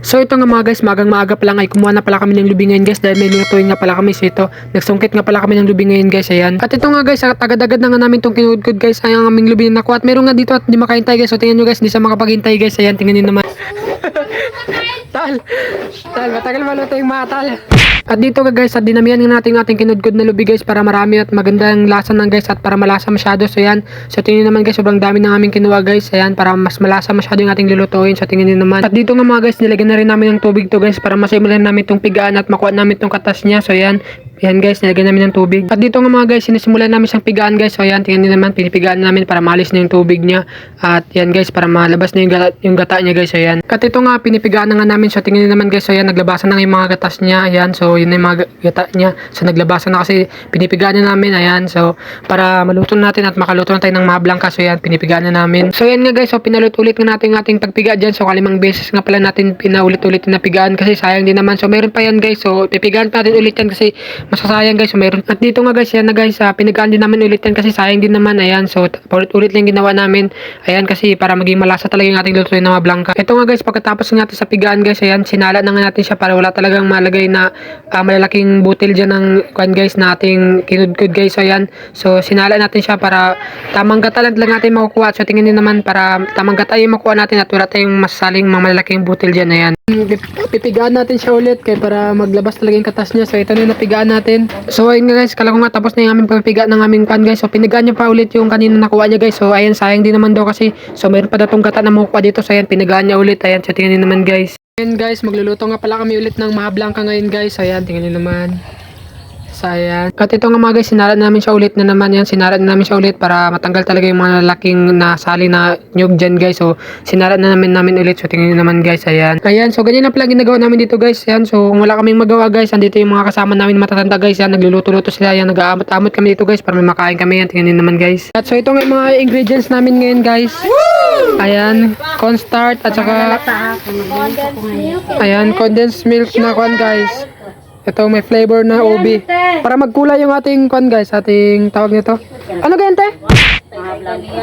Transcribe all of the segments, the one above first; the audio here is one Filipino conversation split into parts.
So ito nga mga guys, magang maaga pa lang ay kumuha na pala kami ng lubi ngayon guys dahil may lutuin nga pala kami. So ito, nagsungkit nga pala kami ng lubi ngayon guys, ayan. At ito nga guys, agad-agad na nga namin itong kinudkod guys, ay ang aming lubi na nakuha. At meron nga dito at di makaintay guys, so tingnan nyo guys, hindi sa makapaghintay guys, ayan, tingnan nyo naman. Tal, matagal maluto yung mga tal. At dito guys, at dinamihan nga natin ating kinudkod na lubi guys para marami at magandang lasa ng guys at para malasa masyado. So yan, so tingnan naman guys, sobrang dami ng aming kinuha guys, ayan, para mas malasa masyado yung ating lulutuin. So tingnan nyo naman. At dito nga mga guys, nilagyan na rin namin ng tubig to guys para masimulan namin itong pigaan at makuha namin itong katas niya. So yan, yan guys, nilagyan namin ng tubig. At dito nga mga guys, sinisimulan namin siyang pigaan guys. So yan, tingnan nyo naman, pinipigaan namin para malis na yung tubig niya. At yan guys, para malabas na yung gata niya guys. So yan. At ito nga, pinipigaan na nga namin. So tingnan nyo naman guys, so yan, naglabasan na yung mga gatas niya. Ayan, so yun na yung mga gata niya. So naglabasan na kasi pinipigaan na namin. Ayan, so para maluto natin at makaluto na tayo ng mablangka. So yan, pinipigaan na namin. So yan nga guys, so pinalutulit nga natin ating pagpiga dyan. So kalimang beses nga pala natin pinaulit-ulit na pigaan kasi sayang din naman. So meron pa yan guys, so pipigaan pa natin ulit yan kasi masasayang guys. So meron. At dito nga guys, yan na guys, pinigaan din namin ulit yan kasi sayang din naman. Ayan, so ulit lang ginawa namin. Ayan, kasi para maging malasa talaga yung ating lutuin na mablangka. Ito nga guys, pagkatapos natin sa pigaan guys, ayan, sinala na nga natin siya para wala talagang malagay na malalaking butil dyan ng kwan guys na ating kinudkod guys. So ayan, so sinala natin siya para tamang gata lang natin makukuha. So tingnan nyo naman para tamang gata yung makuha natin at wala tayong masaling mga malalaking butil dyan. Ayan, pipigaan natin siya ulit kaya para maglabas talaga yung katas niya. So ito na yung napigaan natin. So ayun nga guys, kala ko nga tapos na yung aming papiga ng aming pan guys. So pinigaan niya pa ulit yung kanina nakuha niya guys. So ayan, sayang din naman daw kasi so mayroon pa daw tong gata na makukuha dito. So ayan, pinigaan niya ulit. Ayan, so tingnan niyo naman guys. Ayan guys, magluluto nga pala kami ulit ng mablangka ngayon guys. Ayan, tingnan niyo naman. So ayan. At ito nga mga guys, sinara namin siya ulit na naman yan. Sinara namin siya ulit para matanggal talaga yung mga lalaking nasali na nyug dyan guys. So sinara namin ulit. So tingnan nyo naman guys. Ayan. Ayan. So ganyan na pala ginagawa namin dito guys. Ayan. So kung wala kaming magawa guys, andito yung mga kasama namin matatanda guys. Ayan. Nagluluto-luto sila. Ayan. Nag-aamot-amot kami dito guys para may makain kami. Ayan. Tingnan nyo naman guys. At so ito nga yung mga ingredients namin ngayon guys. Ayan. Cornstarch at saka ayan. Condensed milk na kwan guys. Ito may flavor na ubi. Para magkulay yung ating kwan guys, ating tawag nito. Ano ganyan te?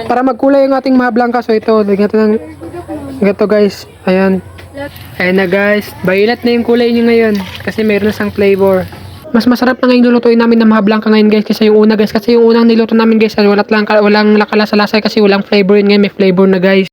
Para magkulay yung ating mablangka. So ito, lagyan natin ng ganito guys. Ayan. Ayan na guys. Violet na yung kulay niya ngayon kasi mayroon na siyang flavor. Mas masarap na ngayon lulutuin namin ng mablangka ngayon guys kasi yung una guys. Kasi yung unang niluto namin guys, walang lakalasa-lasa kasi walang flavor yun ngayon. May flavor na guys.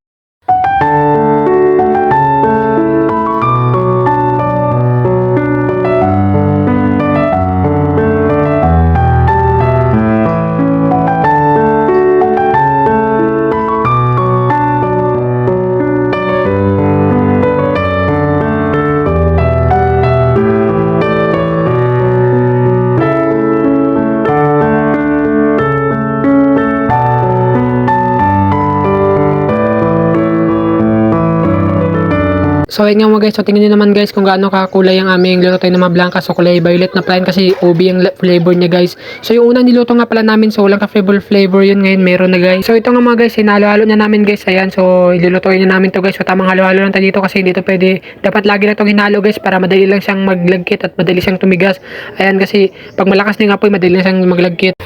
So ayun nga mga guys, so tingnan nyo naman guys kung gaano kakulay ang aming luto na mablangka. So kulay violet na plain kasi ubi yung flavor niya guys. So yung unang niluto nga pala namin, so walang ka-flavor yun, ngayon meron na guys. So ito nga mga guys, hinalo-halo na namin guys. Ayan, so ilulutuin na namin to guys. So tamang halo-halo lang tayo dito kasi dito pwede, dapat lagi na itong hinalo guys para madali lang siyang maglagkit at madali siyang tumigas. Ayan, kasi pag malakas na yung apoy, madali lang siyang maglagkit.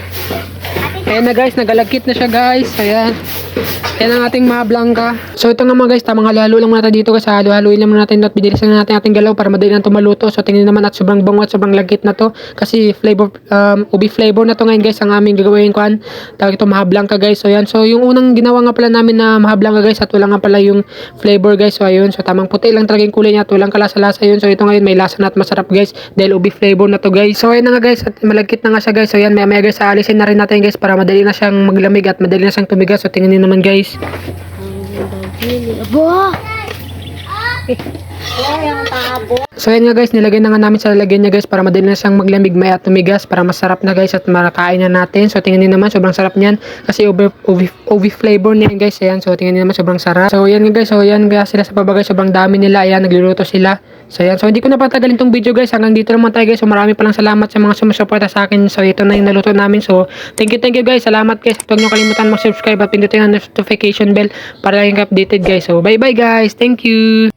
Ayan na guys, nagalagkit na siya guys. Ayan. Ayan ang ating mablangka. So ito nga mga guys, tamang halo-halo lang muna tayo dito kasi halo-haloin lang muna natin at bidilisan na natin ating galaw para madali lang tumaluto. So tingnan naman at sobrang bango at sobrang lagkit na to kasi flavor, ubi flavor na to ngayon guys ang aming gagawin kuan. Tawag ito mablangka guys. So yan. So yung unang ginawa nga pala namin na mablangka guys at wala nga pala yung flavor guys. So ayun. So tamang puti lang talaga yung kulay niya at walang kalasa-lasa yun. So ito ngayon may lasa na at masarap guys dahil ubi flavor na to guys. So ayun na nga guys at malagkit na nga siya guys. So yan, maya guys, alisin na rin natin guys para madali na siyang maglamig at madali na siyang tumigas. So tingnan niyo naman guys. So ayan nga guys, nilagay na nga namin sa lalagyan niya guys para madali na siyang maglamig may at tumigas para masarap na guys at marakain na natin. So tingnan niyo naman, sobrang sarap niyan kasi ubi flavor niyan guys. Ayan, so tingnan niyo naman, sobrang sarap. So ayan nga guys, so ayan guys sila sa babagay, sobrang dami nila. Ayan, nagluluto sila. So ayan, so hindi ko na patagalin tong video guys, hanggang dito naman tayo guys. So marami palang salamat sa mga sumusuporta sa akin. So ito na yung naluto namin. So thank you guys, salamat guys. Huwag niyo kalimutan mag-subscribe at pindutin ang notification bell para laging updated guys. So bye bye guys, thank you.